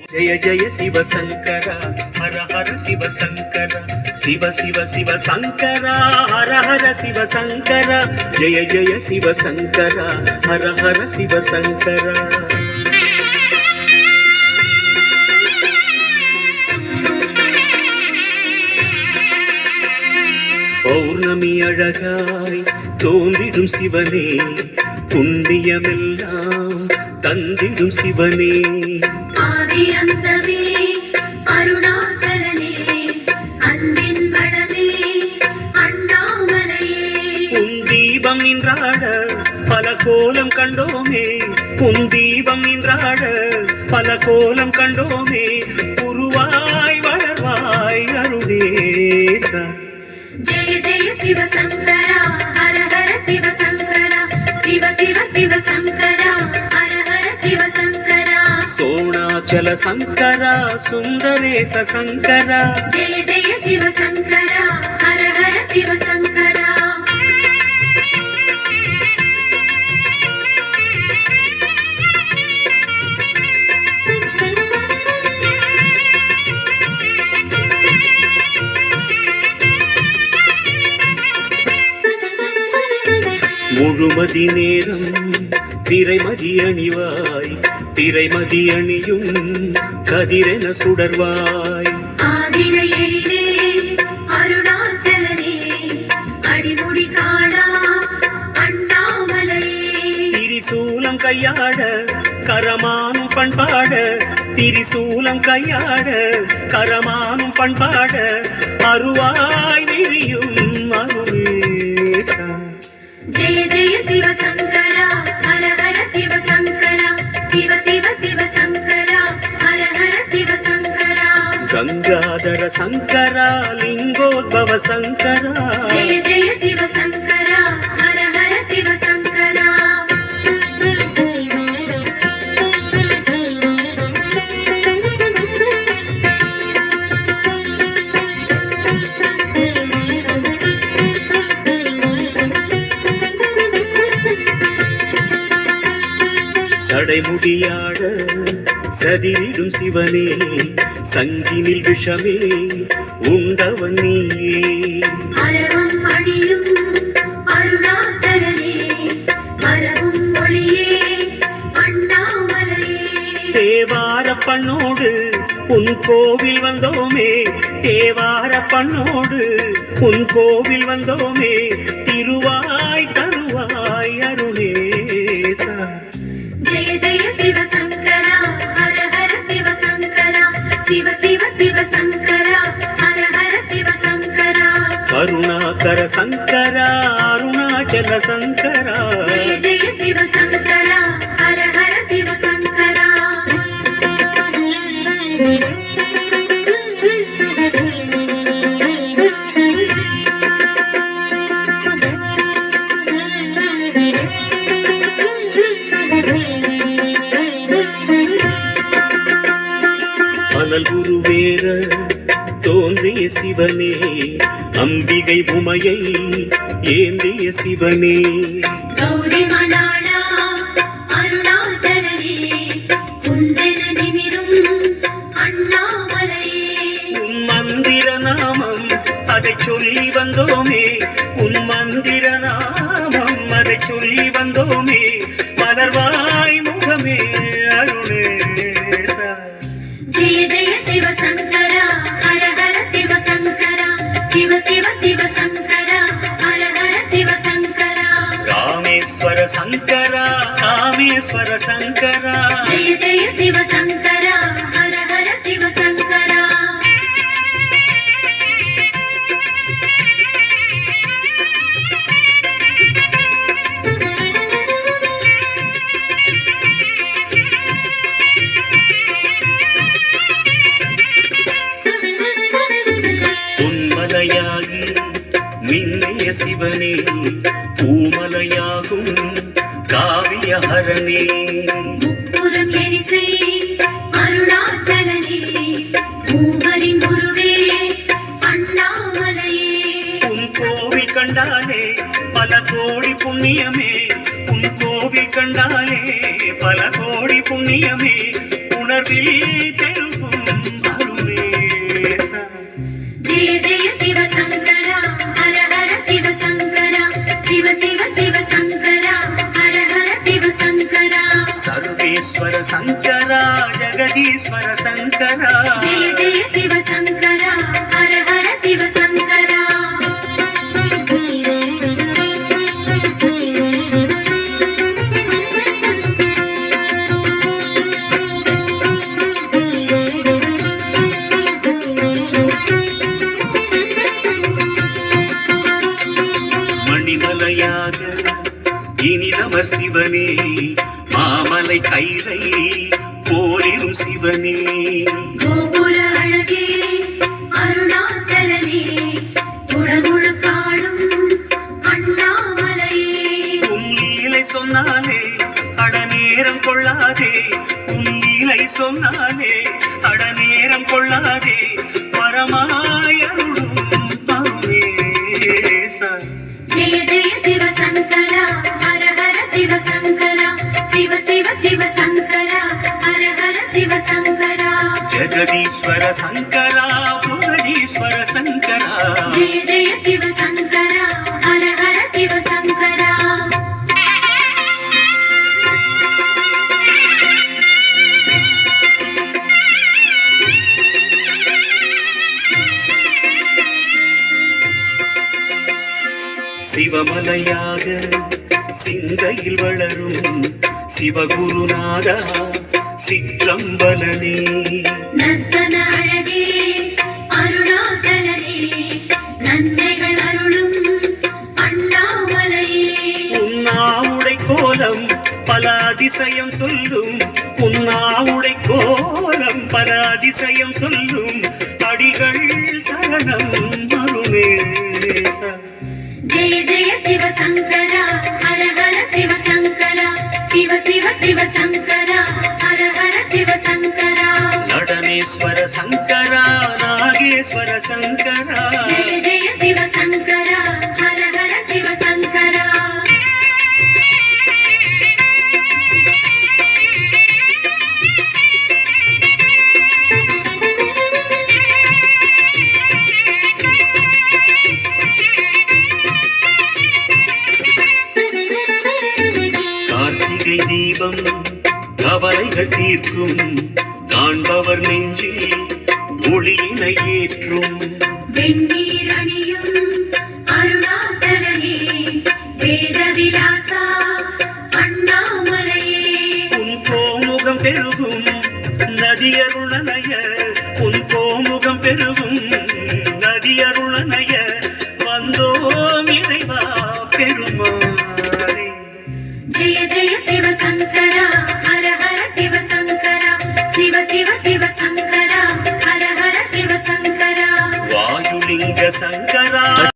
ஜய ஜய சிவ சங்கரா ஹர ஹர சிவ சங்கரா சிவ சிவ சிவ சங்கரா ஹர ஹர சிவ சங்கரா ஜய ஜய சிவ சங்கரா ஹர ஹர சிவ சங்கரா. பௌர்ணமி அழகாய் தோன்றிடும் சிவனே புண்ணியமெல்லாம் தந்திடும் சிவனே ஆதி அந்தமே அருணாச்சலனே அன்பின் வடமே அண்ணாமலையே உன் தீபம் நின்றாட பல கோலம் கண்டோமே உன் தீபம் நின்றாட பல கோலம் கண்டோமே உருவாய் வளர்வாய் அருணேசா. ஜெய ஜெய சிவ சங்கரா ஹர ஹர சிவ சங்கரா சிவ சிவ சிவ சங்கரா ஹர ஹர சிவ சங்கரா. சோணாச்சல சங்கரா சுந்தரேச சங்கரா ஜெய ஜெய சிவ சங்கரா ஹர ஹர சிவ சங்கரா. முழுமதி நேரம் திரைமதி அணிவாய் திரைமதி அணியும் கதிரென சுடர்வாய் ஆதிரை எழிலே அருணாச்சலனே அடிமுடி காணா அண்ணாமலையே திரிசூலம் கையாட கரமானும் பண்பாட திரிசூலம் கையாட கரமானும் பண்பாட அருவாய் விரியும் அருணேசா. ஜெய ஜெய சிவ சங்கரா ஹர ஹர சிவ சங்கரா சிவ சிவ சிவ சங்கரா ஹர ஹர சிவ சங்கரா. கங்காதர சங்கரா லிங்கோத்பவ சங்கரா ஜெய ஜெய சிவ சங்கரா ஹர ஹர சிவ சங்கரா. சடைமுடியாட சதிரிடும் சிவனே சங்கினில் விஷமே உண்டவன் நீயே அரவம் அணியும் அருணாச்சலனே வரவும் ஒளியே அண்ணாமலையே தேவார பண்ணோடு உன் கோவில் வந்தோமே தேவார பண்ணோடு உன் கோவில் வந்தோமே திருவாய் தருவாய் அருணேசா. ஜெய ஜெய சிவ சங்கரா ஹர ஹர சிவ சங்கரா சிவ சிவ சிவ சங்கரா ஹர ஹர சிவ சங்கரா. கருணாகர சங்கரா அருணாச்சல சங்கரா ஜெய ஜெய சிவ சங்கரா ஹர ஹர சிவ சங்கரா. அனல் உருவேற தோன்றிய சிவனே அம்பிகை உமையை ஏந்திய சிவனே கௌரி மணாளா அருணாச்சலனே குன்றென நிமிரும் அண்ணாமலையே உன் மந்திர நாமம் அதை சொல்லி வந்தோமே உன் மந்திர நாமம் அதை சொல்லி வந்தோமே மலர்வாய் முகமே அருணேசா. ஜெய ஜெய சிவ சங்கரா ஹர ஹர சிவ சங்கரா சிவ சிவ சிவ சங்கரா ஹர ஹர சிவ சங்கரா. ராமேஸ்வர சங்கரா ராமேஸ்வர சங்கரா ஜெய ஜெய சிவ சங்கரா ஹர ஹர சிவ சங்கரா. உன்மலையாகி மின்னிய சிவனே பூமலையாகும் காவியஹரணே முப்புறம் எரிசை அருணாச்சலனே மூவரின் குருவே அண்ணாமலையே உன் கோவில் கண்டாலே பல கோடி புண்ணியமே உன் கோவில் கண்டாலே பல கோடி புண்ணியமே உணர்வில் பெரு शङ्करा जगदीश्वर शङ्करा जय जय शिव शङ्करा हर हर शिव शङ्करा மணிமலையாக இனிதவர் சிவனே மாமலை கைலை போலிரும் சிவனே கோபுர அழகே அருணாச்சலனே உடமுழு காணும் அண்ணாமலையே உன்லீலை சொன்னாலே அடநேரம் கொள்ளாதே உன்லீலை சொன்னாலே அடநேரம் கொள்ளாதே பரமாயருளும் பரமேசா जय जय शिव शङ्करा हर हर शिव शङ्करा शिव शिव शिव शङ्करा हर हर शिव शङ्करा जगदीश्वर शङ्करा भुवनेश्वर शङ्करा जय जय शिव शङ्करा हर हर शिव शङ्करा சிவமலையாக சிந்தையில் வளரும் சிவகுருநாதா சிற்றம்பலனே நர்த்தன அழகே அருணாச்சலனே நன்மைகள் அருளும் அண்ணாமலையே உன்னாவுடை கோலம் பல அதிசயம் சொல்லும் உன்னாவுடை கோலம் பல அதிசயம் சொல்லும் அடிகள் சரணம் மருமேசா जय जय शिव शङ्करा हर हर शिव शङ्करा शिव शिव शिव शङ्करा हर हर शिव शङ्करा நடனேஸ்வர சங்கரா நாகேஸ்வர சங்கரா जय जय शिव शङ्करा हर हर शिव शङ्करा கார்த்திகை தீபம் கவலைகள் தீர்க்கும் காண்பவர் நெஞ்சில் ஒளியினை ஏற்றும் வெண்ணீர் அணியும் அருணாச்சலனே வேத விலாசா அண்ணாமலையே உன் கோமுகம் பெருகும் நதியருணனய உன் கோமுகம் பெருகும் நதியருணனய வந்தோம் இறைவா பெருமாளே जय जय शिव शङ्करा हर हर शिव शङ्करा शिव शिव शिव शङ्करा हर हर शिव शङ्करा வாயுலிங்க சங்கரா